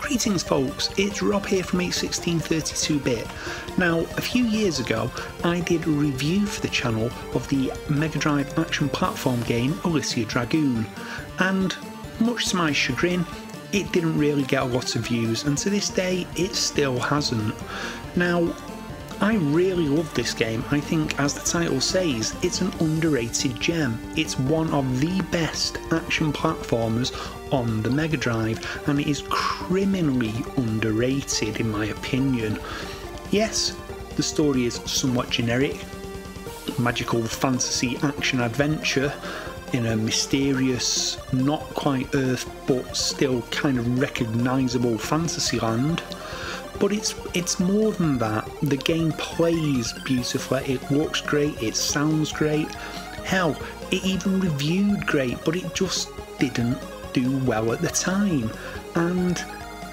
Greetings folks, it's Rob here from 81632bit. Now, a few years ago I did a review for the channel of the Mega Drive action platform game Alisia Dragoon, and much to my chagrin it didn't really get a lot of views, and to this day it still hasn't. Now, I really love this game. I think, as the title says, it's an underrated gem. It's one of the best action platformers on the Mega Drive, and it is criminally underrated in my opinion. Yes, the story is somewhat generic, magical fantasy action adventure in a mysterious, not quite Earth but still kind of recognisable fantasy land. But it's more than that. The game plays beautifully, it looks great, it sounds great. Hell, it even reviewed great, but it just didn't do well at the time. And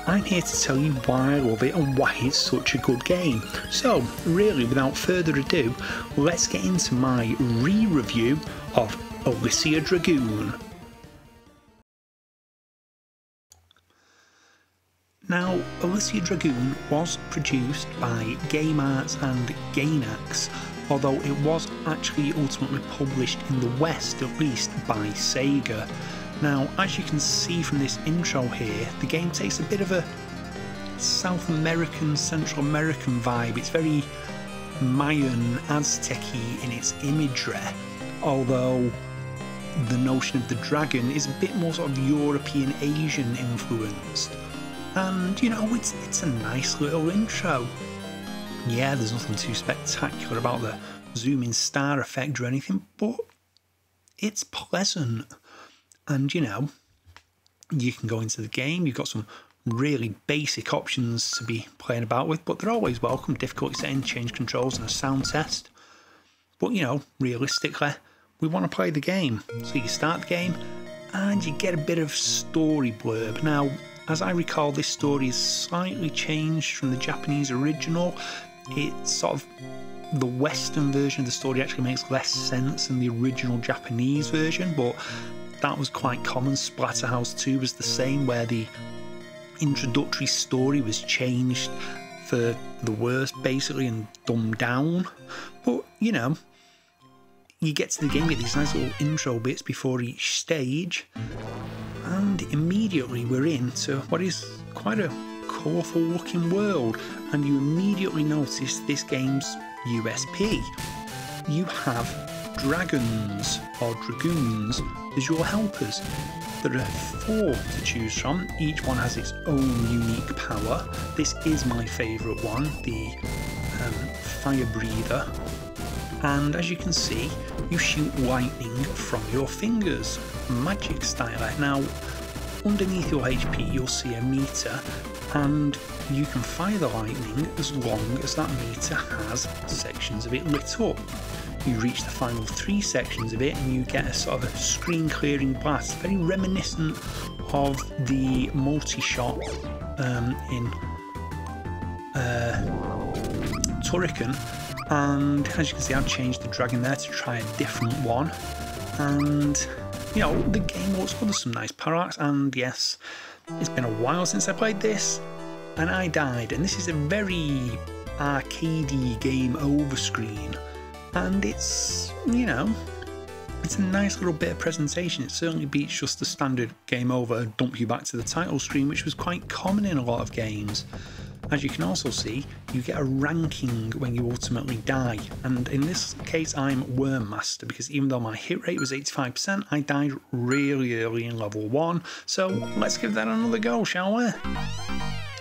I'm here to tell you why I love it and why it's such a good game. So, really, without further ado, let's get into my re-review of Alisia Dragoon. Now, Alisia Dragoon was produced by Game Arts and Gainax, although it was actually ultimately published in the West, at least, by Sega. Now, as you can see from this intro here, the game takes a bit of a South American, Central American vibe. It's very Mayan, Aztec-y in its imagery, although the notion of the dragon is a bit more sort of European, Asian influenced. And, you know, it's a nice little intro. Yeah, there's nothing too spectacular about the zoom-in star effect or anything, but it's pleasant. And, you know, you can go into the game, you've got some really basic options to be playing about with, but they're always welcome. Difficulty setting, change controls and a sound test. But, you know, realistically, we want to play the game. So you start the game and you get a bit of story blurb. Now, as I recall, this story is slightly changed from the Japanese original. It's sort of the Western version of the story actually makes less sense than the original Japanese version, but that was quite common. Splatterhouse 2 was the same, where the introductory story was changed for the worst basically and dumbed down. But, you know, you get to the game, you get these nice little intro bits before each stage, and immediately we're into what is quite a colourful looking world, and you immediately notice this game's USP. You have dragons or dragoons as your helpers. There are 4 to choose from, each one has its own unique power. This is my favourite one, the fire breather. And as you can see, you shoot lightning from your fingers, magic style. Now, underneath your HP you'll see a meter, and you can fire the lightning as long as that meter has sections of it lit up. You reach the final 3 sections of it and you get a sort of a screen clearing blast, very reminiscent of the multi-shot in Turrican. And as you can see, I've changed the dragon there to try a different one. And, you know, the game looks good, there's some nice parallax, and yes, it's been a while since I played this, and I died. And this is a very arcadey game over screen, and it's, you know, it's a nice little bit of presentation. It certainly beats just the standard game over, dump you back to the title screen, which was quite common in a lot of games. As you can also see, you get a ranking when you ultimately die, and in this case I'm Worm Master, because even though my hit rate was 85%, I died really early in level 1, so let's give that another go, shall we?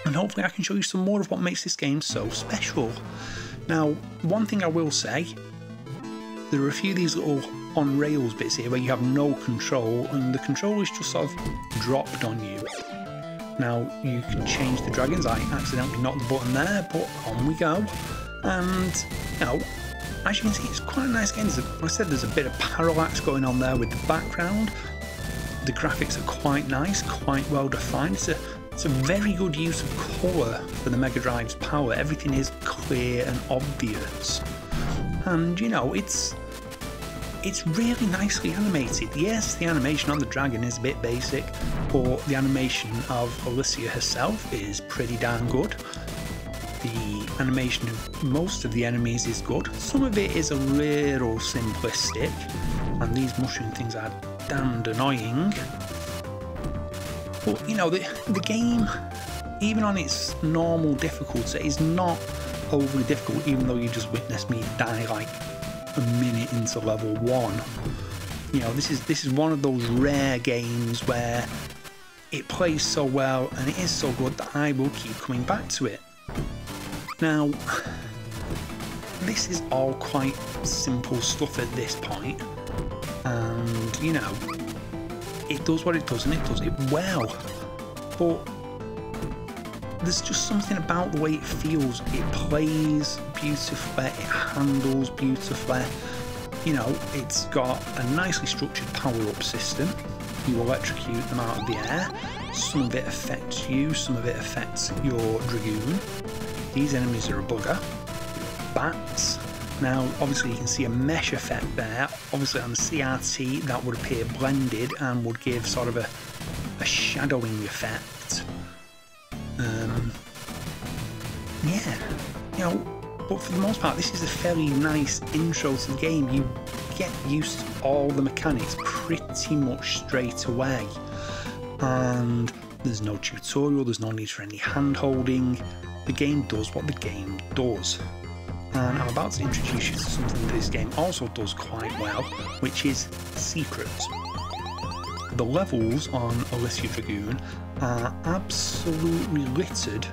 And hopefully I can show you some more of what makes this game so special. Now, one thing I will say, there are a few of these little on rails bits here where you have no control, and the control is just sort of dropped on you. Now, you can change the dragons. I accidentally knocked the button there, but on we go. And, you know, as you can see, it's quite a nice game. Like I said, there's a bit of parallax going on there with the background. The graphics are quite nice, quite well defined. It's a very good use of colour for the Mega Drive's power. Everything is clear and obvious. And, you know, it's it's really nicely animated. Yes, the animation on the dragon is a bit basic, but the animation of Alisia herself is pretty damn good. The animation of most of the enemies is good. Some of it is a little simplistic, and these mushroom things are damned annoying. But you know, the game, even on its normal difficulty, is not overly difficult, even though you just witnessed me die like a minute into level 1. You know, this is one of those rare games where it plays so well and it is so good that I will keep coming back to it. Now, this is all quite simple stuff at this point, and you know, it does what it does and it does it well, but there's just something about the way it feels. It plays beautifully, it handles beautifully, you know, it's got a nicely structured power-up system. You electrocute them out of the air, some of it affects you, some of it affects your Dragoon. These enemies are a bugger. Bats. Now, obviously you can see a mesh effect there. Obviously on the CRT that would appear blended and would give sort of a shadowing effect. Yeah, you know, but for the most part this is a fairly nice intro to the game. You get used to all the mechanics pretty much straight away. And there's no tutorial, there's no need for any hand holding. The game does what the game does. And I'm about to introduce you to something that this game also does quite well, which is secrets. The levels on Alisia Dragoon are absolutely littered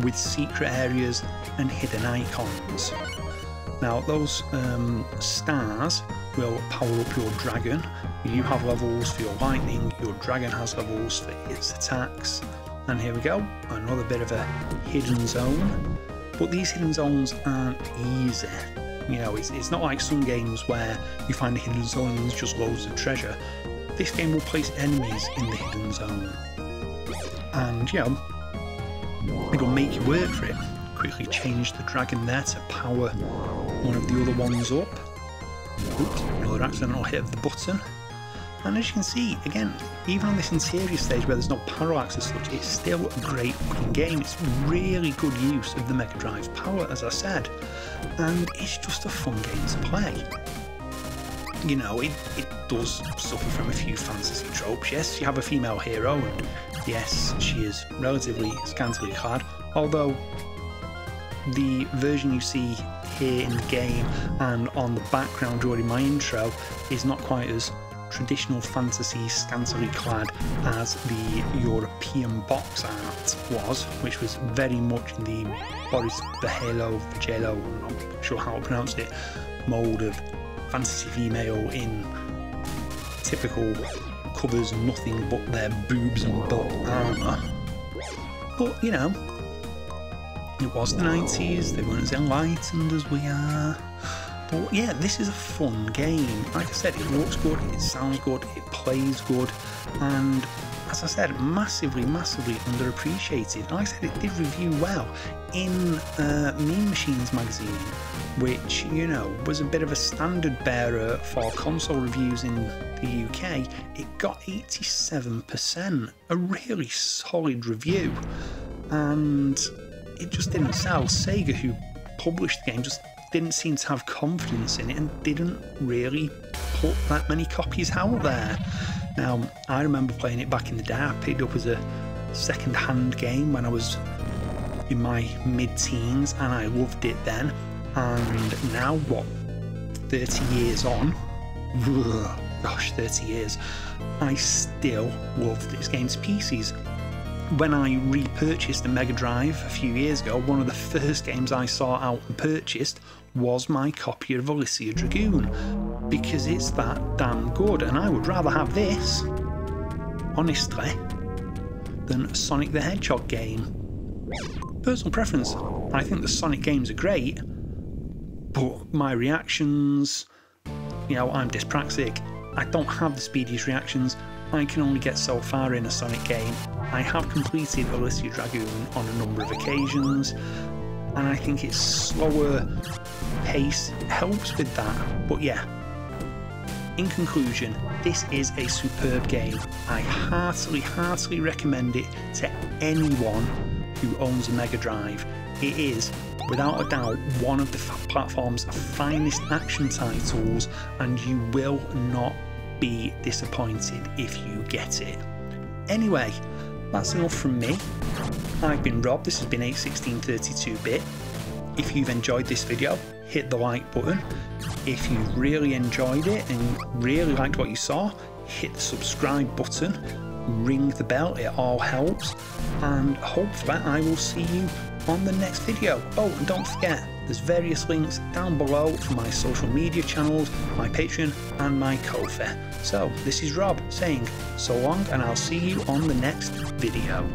with secret areas and hidden icons. Now those stars will power up your dragon. You have levels for your lightning, your dragon has levels for its attacks. And here we go, another bit of a hidden zone. But these hidden zones aren't easy. You know, it's not like some games where you find a hidden zone and there's just loads of treasure. This game will place enemies in the hidden zone. And, you know, it'll make you work for it. Quickly change the dragon there to power one of the other ones up. Oops, another accidental hit of the button. And as you can see, again, even on this interior stage where there's no parallax as such, it's still a great looking game. It's really good use of the Mega Drive power, as I said, and it's just a fun game to play. You know, it does suffer from a few fantasy tropes. Yes, you have a female hero, and yes, she is relatively scantily clad, although the version you see here in the game and on the background during my intro is not quite as traditional fantasy scantily clad as the European box art was, which was very much in the Boris Vajelo, I'm not sure how to pronounce it, mode of fantasy female in typical covers nothing but their boobs and butt armour. But you know, it was the 90s, they weren't as enlightened as we are. But yeah, this is a fun game. Like I said, it looks good, it sounds good, it plays good, and as I said, massively underappreciated. Like I said, it did review well in Mean Machines magazine, which, you know, was a bit of a standard bearer for console reviews in the UK. It got 87%, a really solid review, and it just didn't sell. Sega, who published the game, just didn't seem to have confidence in it and didn't really put that many copies out there. Now, I remember playing it back in the day. I picked it up as a second-hand game when I was in my mid-teens, and I loved it then. And now, what, 30 years on, gosh, 30 years, I still love this game to pieces. When I repurchased the Mega Drive a few years ago, one of the first games I saw out and purchased was my copy of Alisia Dragoon, because it's that damn good, and I would rather have this, honestly, than a Sonic the Hedgehog game. Personal preference, I think the Sonic games are great, but my reactions, you know, I'm dyspraxic, I don't have the speediest reactions, I can only get so far in a Sonic game. I have completed Alisia Dragoon on a number of occasions, and I think its slower pace helps with that. But yeah, in conclusion, this is a superb game. I heartily recommend it to anyone who owns a Mega Drive. It is, without a doubt, one of the platform's finest action titles, and you will not be disappointed if you get it. Anyway, that's enough from me. I've been Rob, this has been 81632-bit. If you've enjoyed this video, hit the like button. If you really enjoyed it and really liked what you saw, hit the subscribe button, ring the bell, it all helps, and hopefully I will see you on the next video. Oh, and don't forget, there's various links down below for my social media channels, my Patreon and my Ko-fi. So this is Rob saying so long, and I'll see you on the next video.